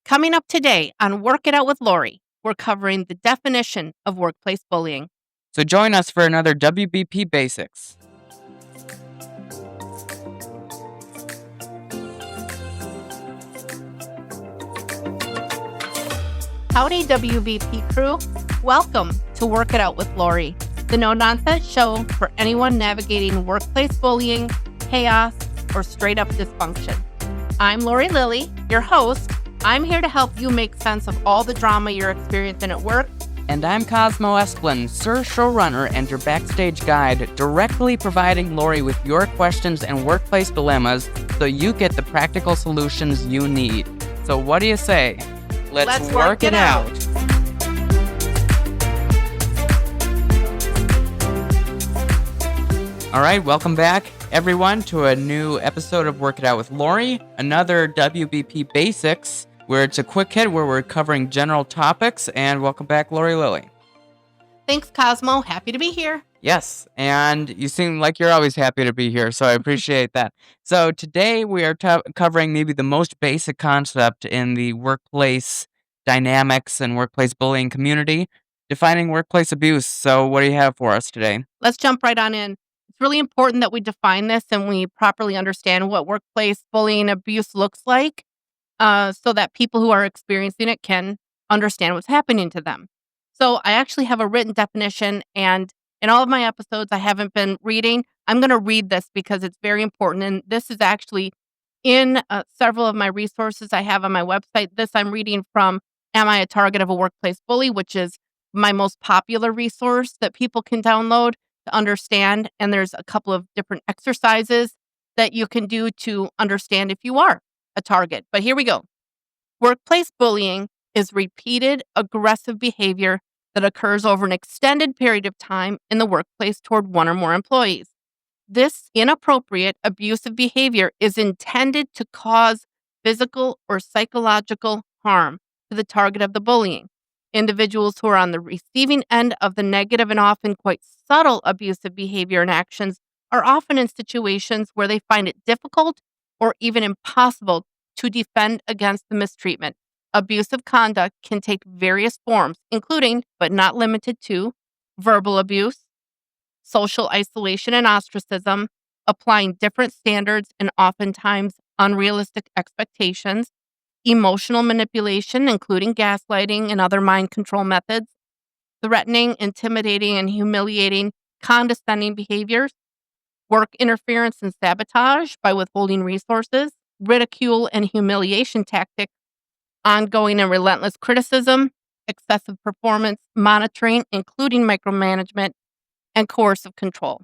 Coming up today on Work It Out with Lauri, we're covering the definition of workplace bullying. So join us for another WBP Basics. Howdy, WBP crew. Welcome to Work It Out with Lauri, the no-nonsense show for anyone navigating workplace bullying, chaos, or straight-up dysfunction. I'm Lauri Lilly, your host. I'm here to help you make sense of all the drama you're experiencing at work. And I'm Cosmo Esplin, Sir Showrunner and your backstage guide, directly providing Lauri with your questions and workplace dilemmas so you get the practical solutions you need. So what do you say? Let's work it out. All right, welcome back, everyone, to a new episode of Work It Out with Lauri, another WBP Basics, where it's a quick hit where we're covering general topics. And welcome back, Lauri Lilly. Thanks, Cosmo. Happy to be here. Yes, and you seem like you're always happy to be here, so I appreciate that. So today we are covering maybe the most basic concept in the workplace dynamics and workplace bullying community, defining workplace abuse. So what do you have for us today? Let's jump right on in. It's really important that we define this and we properly understand what workplace bullying abuse looks like so that people who are experiencing it can understand what's happening to them. So I actually have a written definition, and in all of my episodes I haven't been reading. I'm going to read this because it's very important, and this is actually in several of my resources I have on my website. This I'm reading from Am I a Target of a Workplace Bully?, which is my most popular resource that people can download to understand. And there's a couple of different exercises that you can do to understand if you are a target. But here we go. Workplace bullying is repeated aggressive behavior that occurs over an extended period of time in the workplace toward one or more employees. This inappropriate, abusive behavior is intended to cause physical or psychological harm to the target of the bullying. Individuals who are on the receiving end of the negative and often quite subtle abusive behavior and actions are often in situations where they find it difficult or even impossible to defend against the mistreatment. Abusive conduct can take various forms, including, but not limited to, verbal abuse, social isolation and ostracism, applying different standards and oftentimes unrealistic expectations, emotional manipulation, including gaslighting and other mind control methods, threatening, intimidating, and humiliating, condescending behaviors, work interference and sabotage by withholding resources, ridicule and humiliation tactics, ongoing and relentless criticism, excessive performance monitoring, including micromanagement, and coercive control.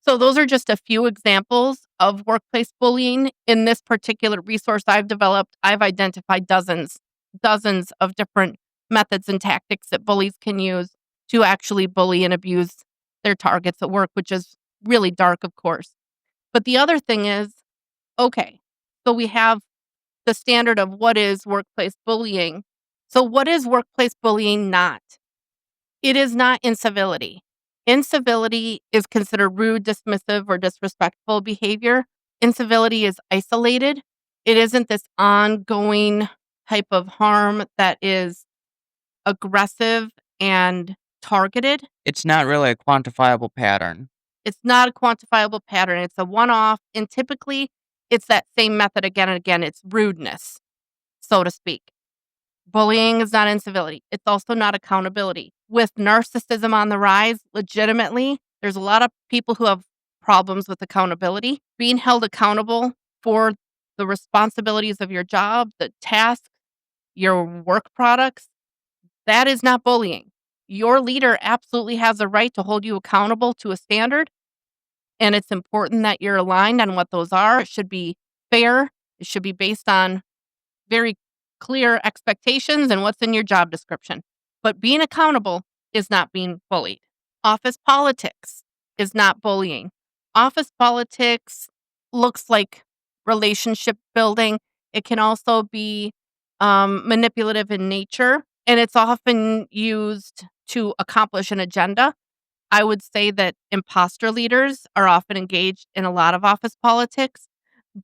So those are just a few examples of workplace bullying. In this particular resource I've developed, I've identified dozens of different methods and tactics that bullies can use to actually bully and abuse their targets at work, which is really dark, of course. But the other thing is, okay, so we have the standard of what is workplace bullying. So what is workplace bullying not? It is not incivility. Incivility is considered rude, dismissive, or disrespectful behavior. Incivility is isolated. It isn't this ongoing type of harm that is aggressive and targeted. It's not really a quantifiable pattern. It's not a quantifiable pattern. It's a one-off, and typically it's that same method again and again. It's rudeness, so to speak. Bullying is not incivility. It's also not accountability. With narcissism on the rise, legitimately, there's a lot of people who have problems with accountability. Being held accountable for the responsibilities of your job, the tasks, your work products, that is not bullying. Your leader absolutely has a right to hold you accountable to a standard, and it's important that you're aligned on what those are. It should be fair. It should be based on very clear expectations and what's in your job description. But being accountable is not being bullied. Office politics is not bullying. Office politics looks like relationship building. It can also be manipulative in nature, and it's often used to accomplish an agenda. I would say that imposter leaders are often engaged in a lot of office politics,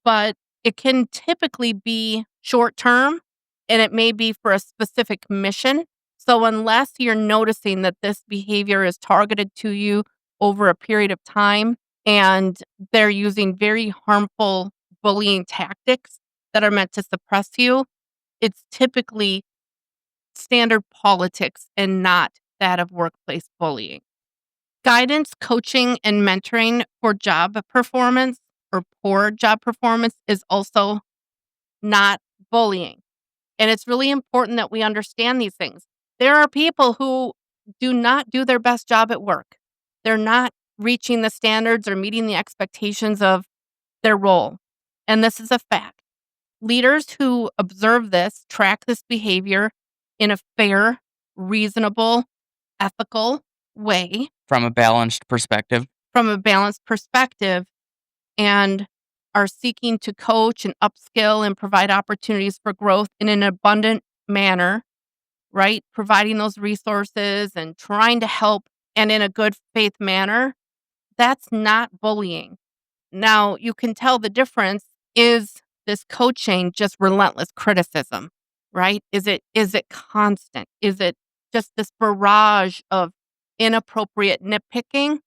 but It can typically be short term and it may be for a specific mission. So, unless you're noticing that this behavior is targeted to you over a period of time and they're using very harmful bullying tactics that are meant to suppress you, it's typically standard politics and not that of workplace bullying. Guidance, coaching, and mentoring for job performance or poor job performance is also not bullying. And it's really important that we understand these things. There are people who do not do their best job at work. They're not reaching the standards or meeting the expectations of their role. And this is a fact. Leaders who observe this track this behavior in a fair, reasonable, ethical way From a balanced perspective. from a balanced perspective and are seeking to coach and upskill and provide opportunities for growth in an abundant manner, right? Providing those resources and trying to help and in a good faith manner, that's not bullying. Now, you can tell the difference. Is this coaching just relentless criticism, right? Is it constant? Is it just this barrage of inappropriate nitpicking?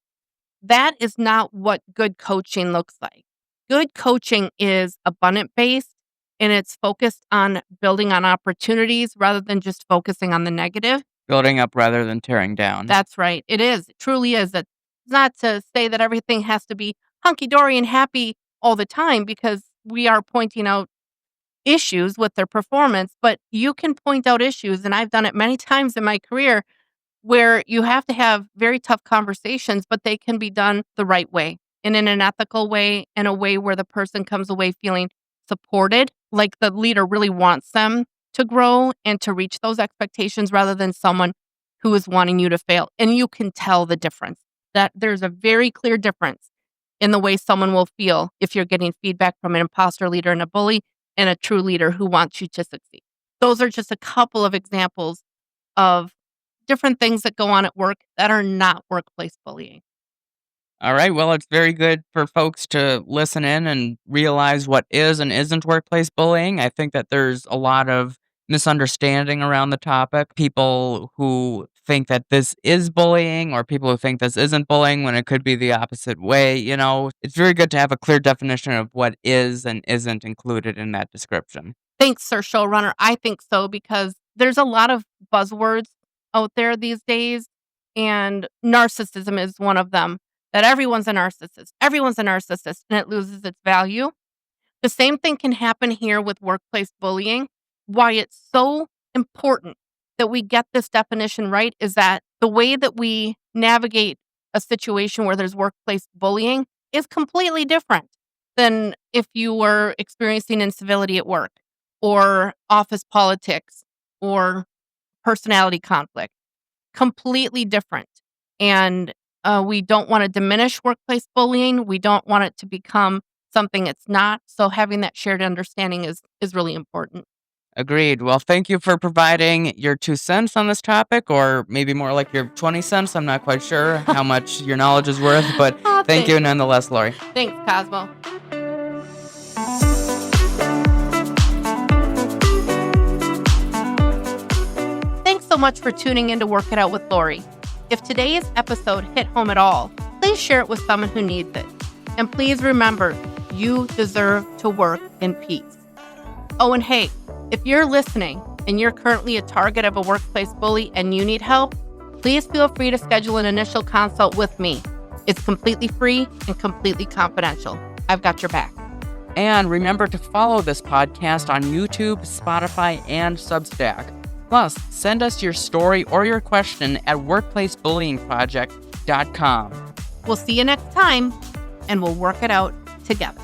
That is not what good coaching looks like. Good coaching is abundant based and it's focused on building on opportunities rather than just focusing on the negative. Building up rather than tearing down. That's right. It is. It truly is. It's not to say that everything has to be hunky dory and happy all the time because we are pointing out issues with their performance, but you can point out issues. And I've done it many times in my career where you have to have very tough conversations, but they can be done the right way and in an ethical way, in a way where the person comes away feeling supported, like the leader really wants them to grow and to reach those expectations rather than someone who is wanting you to fail. And you can tell the difference. That there's a very clear difference in the way someone will feel if you're getting feedback from an imposter leader and a bully and a true leader who wants you to succeed. Those are just a couple of examples of different things that go on at work that are not workplace bullying. All right. Well, it's very good for folks to listen in and realize what is and isn't workplace bullying. I think that there's a lot of misunderstanding around the topic. People who think that this is bullying or people who think this isn't bullying when it could be the opposite way. It's very good to have a clear definition of what is and isn't included in that description. Thanks, Sir Showrunner. I think so because there's a lot of buzzwords out there these days, and narcissism is one of them. That everyone's a narcissist. Everyone's a narcissist, and it loses its value. The same thing can happen here with workplace bullying. Why it's so important that we get this definition right is that the way that we navigate a situation where there's workplace bullying is completely different than if you were experiencing incivility at work or office politics or personality conflict. Completely different. And we don't want to diminish workplace bullying. We don't want it to become something it's not. So having that shared understanding is really important. Agreed. Well, thank you for providing your 2 cents on this topic, or maybe more like your 20 cents. I'm not quite sure how much your knowledge is worth, but thank you nonetheless, Lauri. Thanks, Cosmo. Thanks so much for tuning in to Work It Out with Lauri. If today's episode hit home at all, please share it with someone who needs it. And please remember, you deserve to work in peace. Oh, and hey, if you're listening and you're currently a target of a workplace bully and you need help, please feel free to schedule an initial consult with me. It's completely free and completely confidential. I've got your back. And remember to follow this podcast on YouTube, Spotify, and Substack. Plus, send us your story or your question at workplacebullyingproject.com. We'll see you next time, and we'll work it out together.